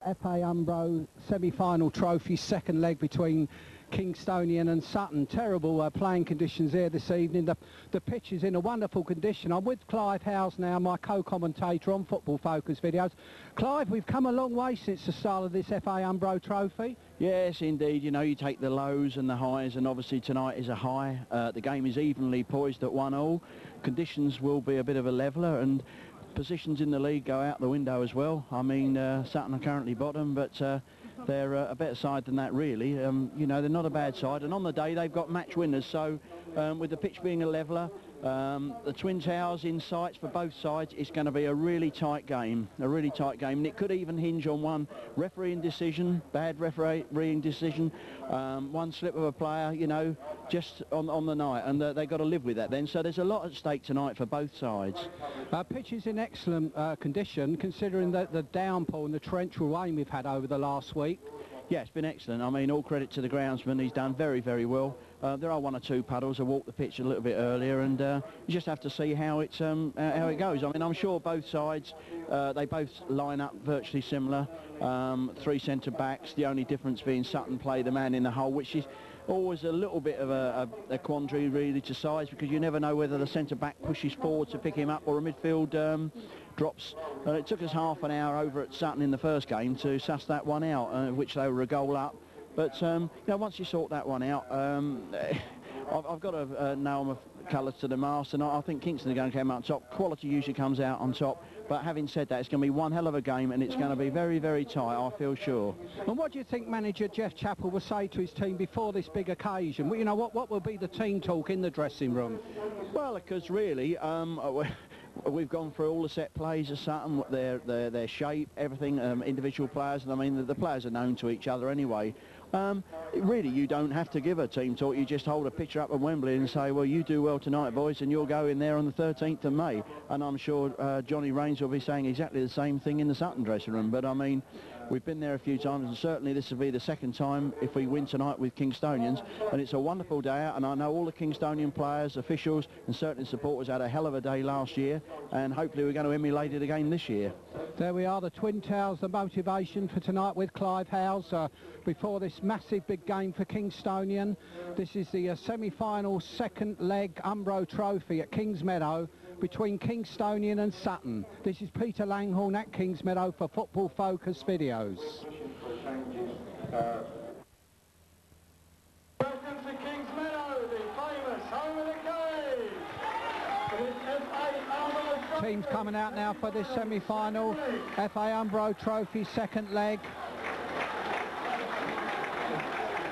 FA Umbro semi-final trophy, second leg between Kingstonian and Sutton. Terrible playing conditions here this evening. The pitch is in a wonderful condition. I'm with Clive Howse now, my co-commentator on Football Focus videos. Clive, we've come a long way since the start of this FA Umbro trophy. Yes, indeed. You know, you take the lows and the highs, and obviously tonight is a high. The game is evenly poised at 1-1. Conditions will be a bit of a leveller, and positions in the league go out the window as well. I mean, Sutton are currently bottom, but they're a better side than that, really. You know, they're not a bad side, and on the day they've got match winners. So with the pitch being a leveller, the Twin Towers in sights for both sides, it's going to be a really tight game, and it could even hinge on one refereeing decision, bad refereeing decision, one slip of a player, you know, just on the night, and they've got to live with that then. So there's a lot at stake tonight for both sides. Pitch is in excellent condition, considering the downpour and the torrential rain we've had over the last week. Yeah, it's been excellent. I mean, all credit to the groundsman. He's done very, very well. There are one or two puddles. I walked the pitch a little bit earlier, and you just have to see how it goes. I mean, I'm sure both sides, they both line up virtually similar. Three centre-backs, the only difference being Sutton play the man in the hole, which is always a little bit of a quandary really to size, because you never know whether the centre-back pushes forward to pick him up or a midfield drops. It took us half an hour over at Sutton in the first game to suss that one out, which they were a goal up. But you know, once you sort that one out, I've got a nail my colours to the mast, and I think Kingston are going to come out on top. Quality usually comes out on top. But having said that, it's going to be one hell of a game, and it's going to be very, very tight, I feel sure. And what do you think manager Jeff Chappell will say to his team before this big occasion? You know, what will be the team talk in the dressing room? Well, because really, we've gone through all the set plays of Sutton, their shape, everything, individual players, and I mean, the players are known to each other anyway. Really, you don't have to give a team talk. You just hold a picture up at Wembley and say, well, you do well tonight, boys, and you'll go in there on the 13th of May. And I'm sure Johnny Rains will be saying exactly the same thing in the Sutton dressing room. But I mean, we've been there a few times, and certainly this will be the second time if we win tonight with Kingstonians. And it's a wonderful day out, and I know all the Kingstonian players, officials, and certainly supporters had a hell of a day last year, and hopefully we're going to emulate it again this year. There we are, the Twin Towers, the motivation for tonight with Clive Howse before this massive big game for Kingstonian. This is the semi-final second leg Umbro Trophy at Kings Meadow between Kingstonian and Sutton. This is Peter Langhorne at Kings Meadow for Football Focus videos. Welcome to Kings Meadow, the famous home of the Cave. Teams coming out now for this semi-final FA Umbro Trophy second leg.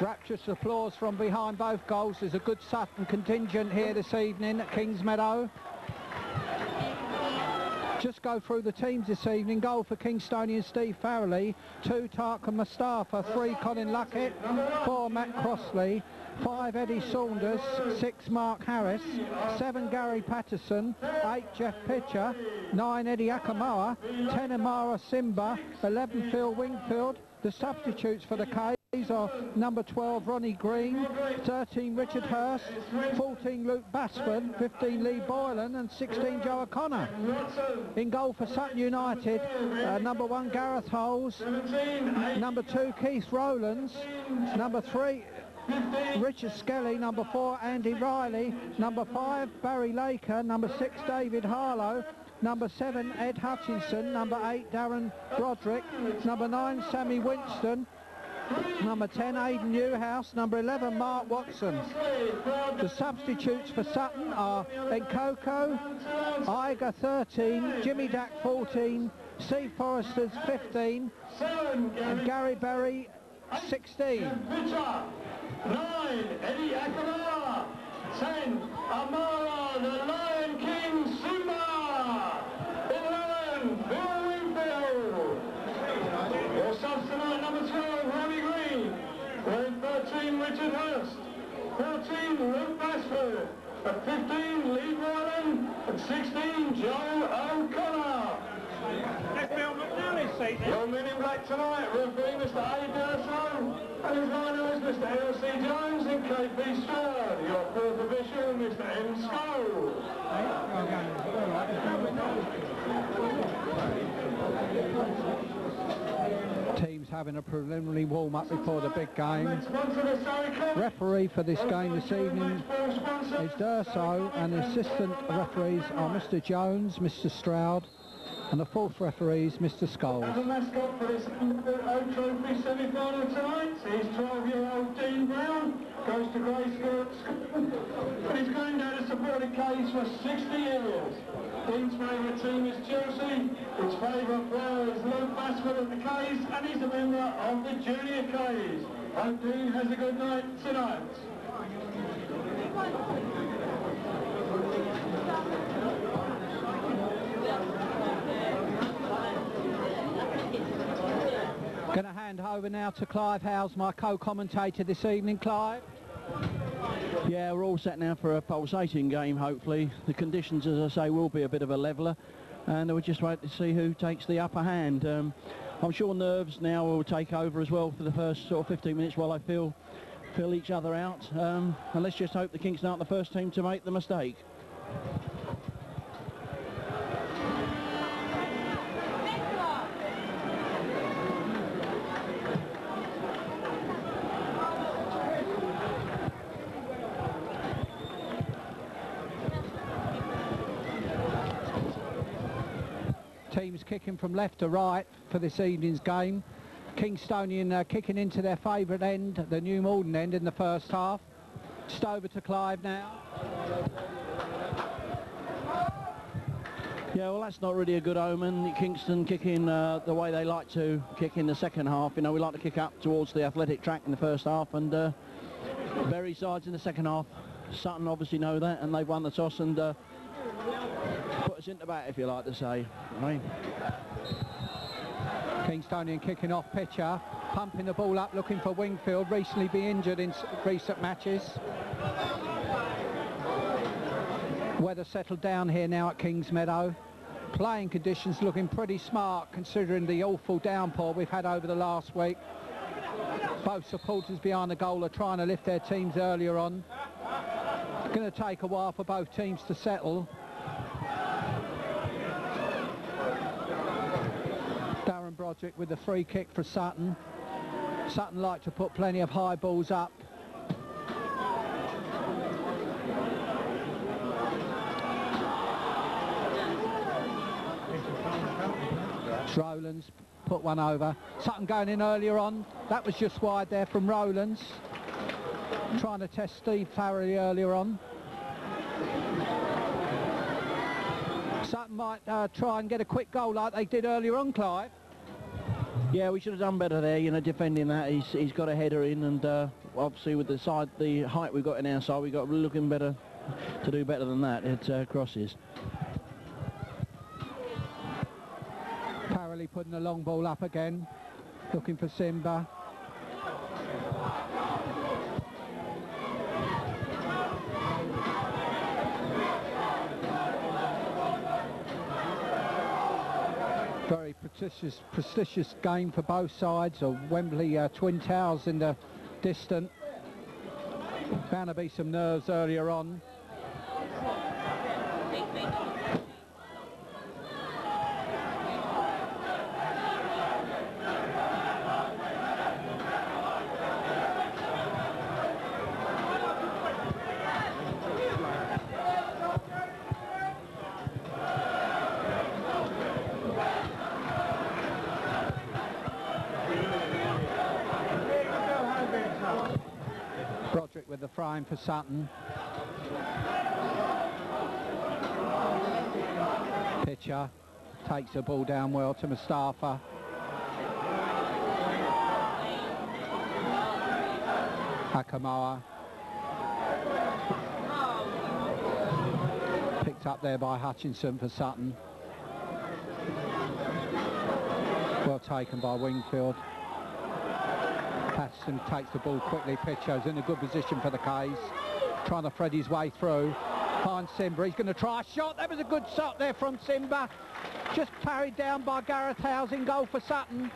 Rapturous applause from behind both goals. There's a good Sutton contingent here this evening at Kings Meadow. Just go through the teams this evening. Goal for Kingstonian, Steve Farrelly. 2, Tarkan Mustafa. 3, Colin Luckett. 4, Matt Crossley. 5, Eddie Saunders. 6, Mark Harris. 7, Gary Patterson. 8, Jeff Pitcher. 9, Eddie Akamoa. 10, Amara Simba. 11, Phil Wingfield. The substitutes for the Caves are number 12 Ronnie Green, 13 Richard Hurst, 14 Luke Basford, 15 Lee Boylan and 16 Joe O'Connor. In goal for Sutton United, number 1 Gareth Howse, number 2 Keith Rowlands, number 3 Richard Skelly, number 4 Andy Riley, number 5 Barry Laker, number 6 David Harlow, number 7 Ed Hutchinson, number 8 Darren Broderick, number 9 Sammy Winston, number 10 Aidan Newhouse, number 11 Mark Watson. The substitutes for Sutton are Nkoko, Iger 13, Jimmy Dack 14, Steve Forresters 15 and Gary Berry 16. 9 Eddie Akamara, 10 Amara the Lion King Simba, 11 Phil Wingfield. Your subs tonight, number 12 Ronnie Green, 13 Richard Hurst, 14 Luke Basford, 15 Lee Boylan and 16 Joe O'Connor. Your men in black tonight, referee Mr. A. Durso, and his liner is Mr. L.C. Jones and K.P. Stroud. Your fourth official, Mr. M. Skoll. having a preliminary warm-up before the big game. Referee for this game this evening is Durso, and the assistant referees are Mr. Jones, Mr. Stroud, and the fourth referee is Mr. Scholes. As a mascot for this Oak Trophy semi-final tonight, he's 12-year-old Dean Brown, goes to Grey Skirts, but he's going down to support the K's for 60 years. Dean's favourite team is Chelsea, his favourite player is Luke Basford of the K's, and he's a member of the Junior K's. Hope Dean has a good night tonight. Going to hand over now to Clive Howse, my co-commentator this evening. Clive? Yeah, we're all set now for a pulsating game, hopefully. The conditions, as I say, will be a bit of a leveller, and we'll just wait to see who takes the upper hand. I'm sure nerves now will take over as well for the first sort of 15 minutes while I feel each other out. And let's just hope the Kingston aren't the first team to make the mistake. Teams kicking from left to right for this evening's game. Kingstonian kicking into their favourite end, the New Malden end, in the first half. Just over to Clive now. Yeah, well, that's not really a good omen. Kingston kicking the way they like to kick in the second half. You know, we like to kick up towards the athletic track in the first half, and Berry sides in the second half. Sutton obviously know that, and they've won the toss and put us into bat, if you like to say. Right. Kingstonian kicking off pitcher, pumping the ball up, looking for Wingfield, recently been injured in recent matches. Weather settled down here now at Kingsmeadow. Playing conditions looking pretty smart considering the awful downpour we've had over the last week. Both supporters behind the goal are trying to lift their teams earlier on. It's going to take a while for both teams to settle. Broderick with the free kick for Sutton. Sutton like to put plenty of high balls up. Rowlands put one over. Sutton going in earlier on. That was just wide there from Rowlands. Trying to test Steve Farrelly earlier on. Sutton might try and get a quick goal like they did earlier on, Clive. Yeah, we should have done better there, you know, defending that. He's got a header in, and obviously with the height we've got in our side, we've got looking better to do better than that. It crosses. Farrelly putting the long ball up again, looking for Simba. Very prestigious game for both sides. A Wembley Twin Towers in the distant. Bound to be some nerves earlier on. Broderick with the throw-in for Sutton. Pitcher takes the ball down well to Mustafa. Hakamoa. Picked up there by Hutchinson for Sutton. Well taken by Wingfield. Patterson takes the ball quickly. Pitcher's in a good position for the K's. Trying to thread his way through. Finds Simba. He's going to try a shot. That was a good shot there from Simba. Just carried down by Gareth Howse in goal for Sutton.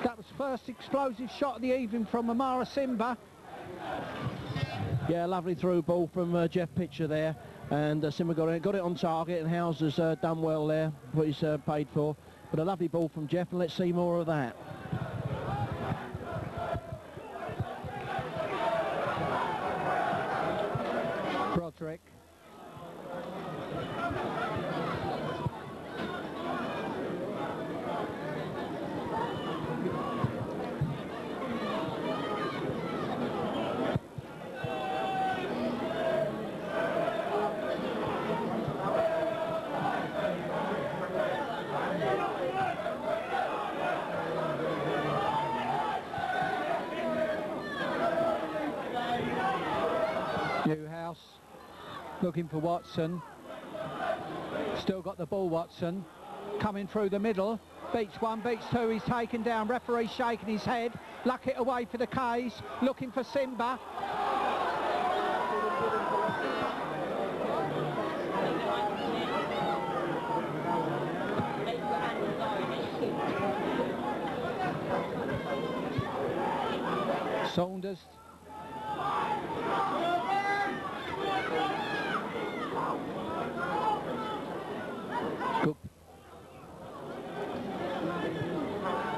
That was first explosive shot of the evening from Amara Simba. Yeah, lovely through ball from Jeff Pitcher there. And Simba got it on target, and Howse has done well there, what he's paid for. But a lovely ball from Jeff, and let's see more of that. Broderick. Howse looking for Watson. Still got the ball, Watson. Coming through the middle. Beats one, beats two. He's taken down. Referee shaking his head. Luck it away for the K's. Looking for Simba. Saunders. Good.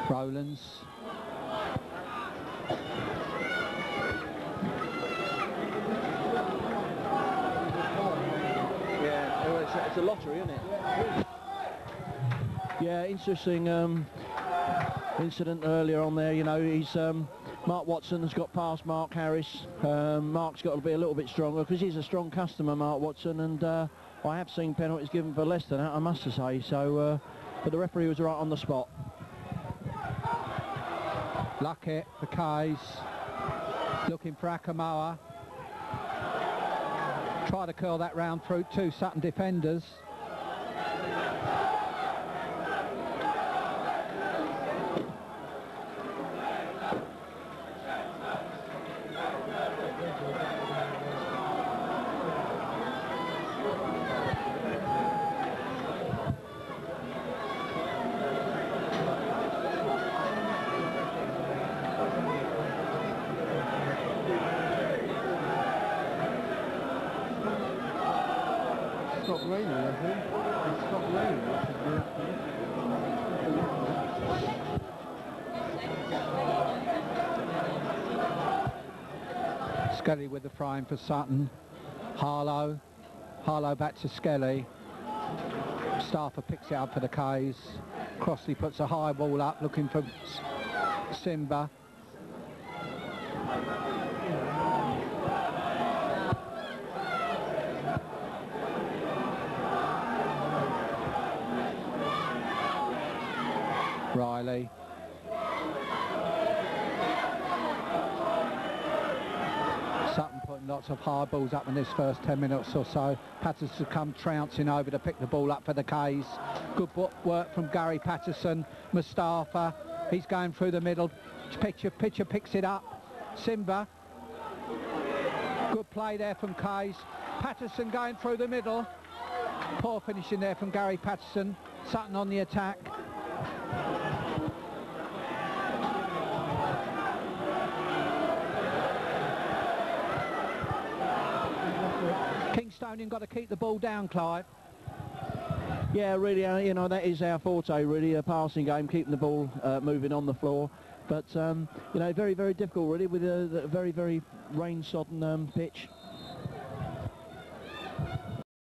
Rowlands. Yeah, it's a lottery, isn't it? Yeah, interesting incident earlier on there. You know, he's Mark Watson has got past Mark Harris. Mark's got to be a little bit stronger because he's a strong customer, Mark Watson, and I have seen penalties given for less than that, I must say. So, but the referee was right on the spot. Luckett, the K's, looking for Akamoa. Try to curl that round through two Sutton defenders. Stopped raining, I think. It stopped raining. Skelly with the frying for Sutton. Harlow back to Skelly. Stafford picks it up for the K's. Crossley puts a high ball up looking for Simba. Riley. Sutton putting lots of hard balls up in this first 10 minutes or so. Patterson come trouncing over to pick the ball up for the K's. Good work from Gary Patterson. Mustafa, he's going through the middle. Pitcher picks it up. Simba. Good play there from K's. Patterson going through the middle. Poor finishing there from Gary Patterson. Sutton on the attack. Kingstonian got to keep the ball down, Clive. Yeah, really, you know, that is our forte, really, a passing game, keeping the ball moving on the floor. But, you know, very, very difficult, really, with a very, very rain-sodden pitch.